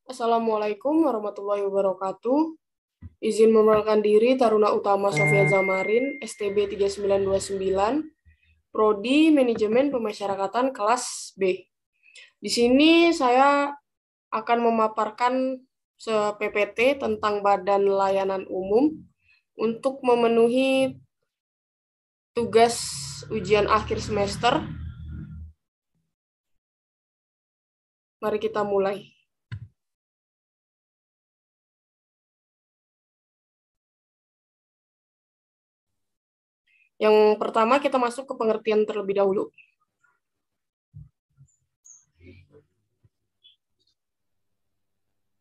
Assalamualaikum warahmatullahi wabarakatuh. Izin memperkenalkan diri Taruna Utama Sofia Zamarin, STB 3929, Prodi Manajemen Pemasyarakatan kelas B. Di sini saya akan memaparkan PPT tentang Badan Layanan Umum untuk memenuhi tugas ujian akhir semester. Mari kita mulai. Yang pertama, kita masuk ke pengertian terlebih dahulu.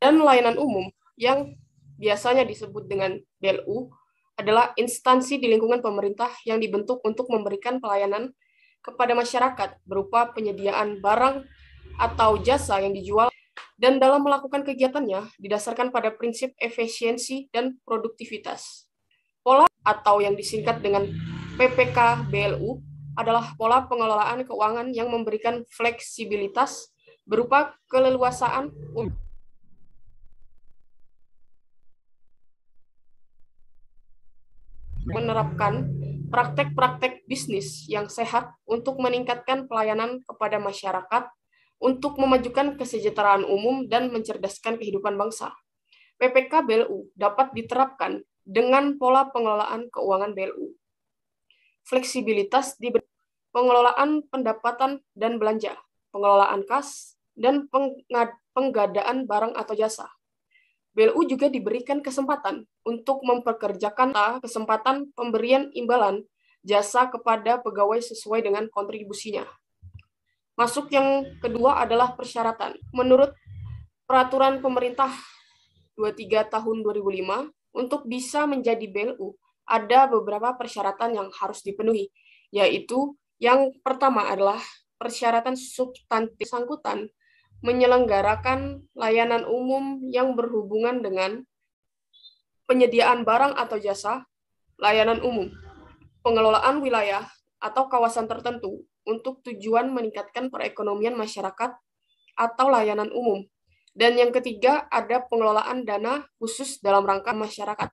Dan layanan umum yang biasanya disebut dengan BLU adalah instansi di lingkungan pemerintah yang dibentuk untuk memberikan pelayanan kepada masyarakat berupa penyediaan barang atau jasa yang dijual, dan dalam melakukan kegiatannya didasarkan pada prinsip efisiensi dan produktivitas. Pola atau yang disingkat dengan PPK BLU adalah pola pengelolaan keuangan yang memberikan fleksibilitas berupa keleluasaan menerapkan praktek-praktek bisnis yang sehat untuk meningkatkan pelayanan kepada masyarakat, untuk memajukan kesejahteraan umum dan mencerdaskan kehidupan bangsa. PPK BLU dapat diterapkan dengan pola pengelolaan keuangan BLU. Fleksibilitas di pengelolaan pendapatan dan belanja, pengelolaan kas, dan penggadaan barang atau jasa. BLU juga diberikan kesempatan untuk mempekerjakan kesempatan pemberian imbalan jasa kepada pegawai sesuai dengan kontribusinya. Masuk yang kedua adalah persyaratan. Menurut Peraturan Pemerintah 23 tahun 2005, untuk bisa menjadi BLU, ada beberapa persyaratan yang harus dipenuhi, yaitu yang pertama adalah persyaratan substantif bersangkutan menyelenggarakan layanan umum yang berhubungan dengan penyediaan barang atau jasa, layanan umum, pengelolaan wilayah atau kawasan tertentu untuk tujuan meningkatkan perekonomian masyarakat atau layanan umum. Dan yang ketiga, ada pengelolaan dana khusus dalam rangka masyarakat.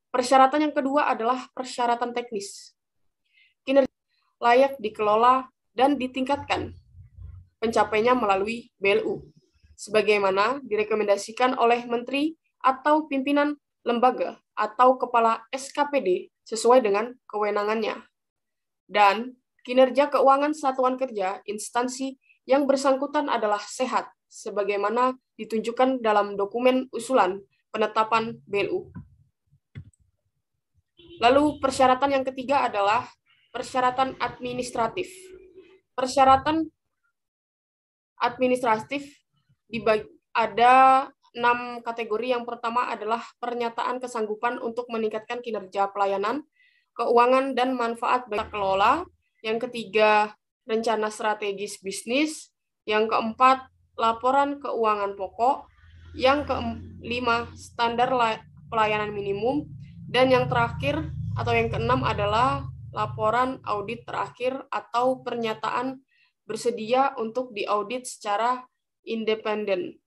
Persyaratan yang kedua adalah persyaratan teknis. Kinerja layak dikelola dan ditingkatkan pencapaiannya melalui BLU, sebagaimana direkomendasikan oleh Menteri atau pimpinan lembaga atau kepala SKPD sesuai dengan kewenangannya. Dan kinerja keuangan satuan kerja instansi yang bersangkutan adalah sehat, sebagaimana ditunjukkan dalam dokumen usulan penetapan BLU. Lalu persyaratan yang ketiga adalah persyaratan administratif. Persyaratan administratif ada 6 kategori. Yang pertama adalah pernyataan kesanggupan untuk meningkatkan kinerja pelayanan, keuangan, dan manfaat bagi kelola. Yang ketiga, rencana strategis bisnis. Yang keempat, laporan keuangan pokok. Yang kelima, standar pelayanan minimum. Dan yang terakhir atau yang keenam adalah laporan audit terakhir atau pernyataan bersedia untuk diaudit secara independen.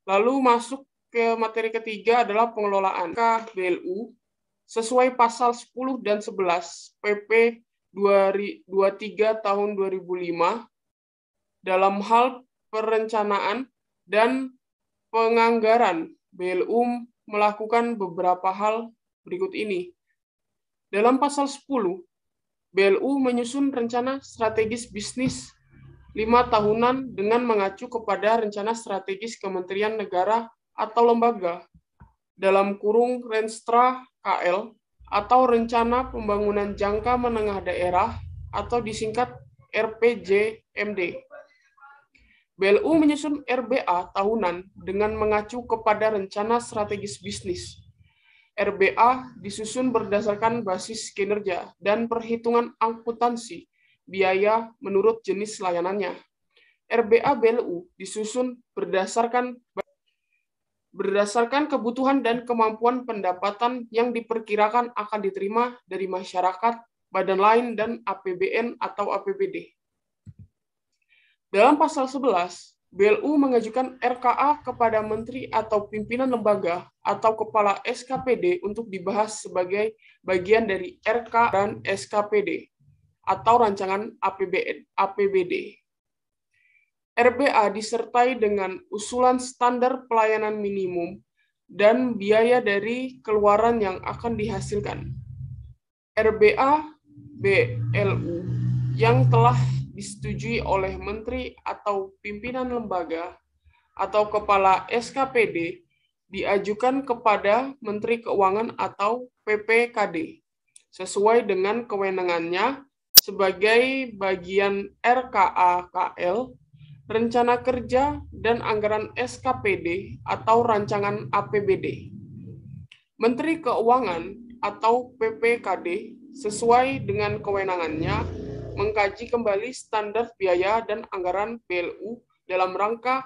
Lalu masuk ke materi ketiga adalah pengelolaan BLU sesuai pasal 10 dan 11 PP 23 tahun 2005 dalam hal perencanaan dan penganggaran. BLU melakukan beberapa hal berikut ini. Dalam pasal 10, BLU menyusun rencana strategis bisnis 5 tahunan dengan mengacu kepada rencana strategis Kementerian Negara atau lembaga, dalam kurung Renstra KL, atau rencana pembangunan jangka menengah daerah atau disingkat RPJMD. BLU menyusun RBA tahunan dengan mengacu kepada rencana strategis bisnis. RBA disusun berdasarkan basis kinerja dan perhitungan akuntansi biaya menurut jenis layanannya. RBA BLU disusun berdasarkan kebutuhan dan kemampuan pendapatan yang diperkirakan akan diterima dari masyarakat, badan lain, dan APBN atau APBD. Dalam pasal 11, BLU mengajukan RKA kepada menteri atau pimpinan lembaga atau kepala SKPD untuk dibahas sebagai bagian dari RK dan SKPD atau rancangan APBD. RBA disertai dengan usulan standar pelayanan minimum dan biaya dari keluaran yang akan dihasilkan. RBA BLU yang telah disetujui oleh menteri atau pimpinan lembaga atau kepala SKPD diajukan kepada Menteri Keuangan atau PPKD sesuai dengan kewenangannya sebagai bagian RKA-KL, rencana kerja, dan anggaran SKPD atau rancangan APBD. Menteri Keuangan atau PPKD sesuai dengan kewenangannya mengkaji kembali standar biaya dan anggaran BLU dalam rangka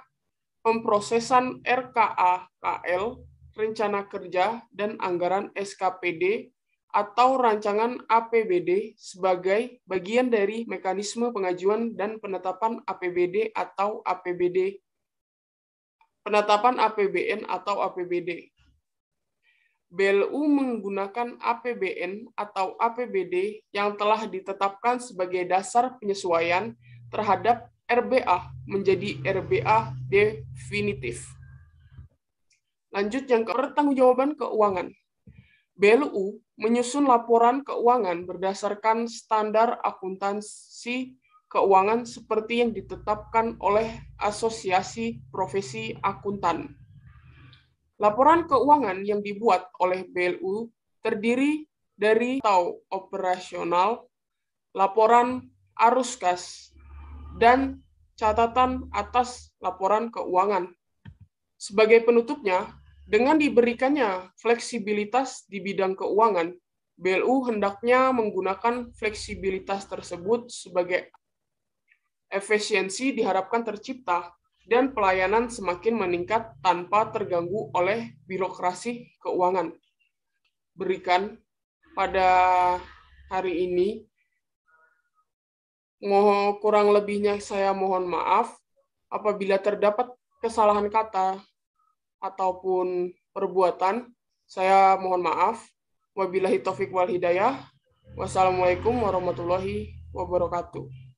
pemrosesan RKA-KL, rencana kerja, dan anggaran SKPD atau rancangan APBD sebagai bagian dari mekanisme pengajuan dan penetapan APBD atau APBD, penetapan APBN atau APBD. BLU menggunakan APBN atau APBD yang telah ditetapkan sebagai dasar penyesuaian terhadap RBA menjadi RBA definitif. Lanjut yang ke pertanggungjawaban keuangan. BLU menyusun laporan keuangan berdasarkan standar akuntansi keuangan seperti yang ditetapkan oleh Asosiasi Profesi Akuntan. Laporan keuangan yang dibuat oleh BLU terdiri dari atau operasional, laporan arus kas, dan catatan atas laporan keuangan. Sebagai penutupnya, dengan diberikannya fleksibilitas di bidang keuangan, BLU hendaknya menggunakan fleksibilitas tersebut sebagai efisiensi diharapkan tercipta dan pelayanan semakin meningkat tanpa terganggu oleh birokrasi keuangan. Berikan pada hari ini, kurang lebihnya saya mohon maaf apabila terdapat kesalahan kata ataupun perbuatan, saya mohon maaf. Wabillahi taufik wal hidayah. Wassalamualaikum warahmatullahi wabarakatuh.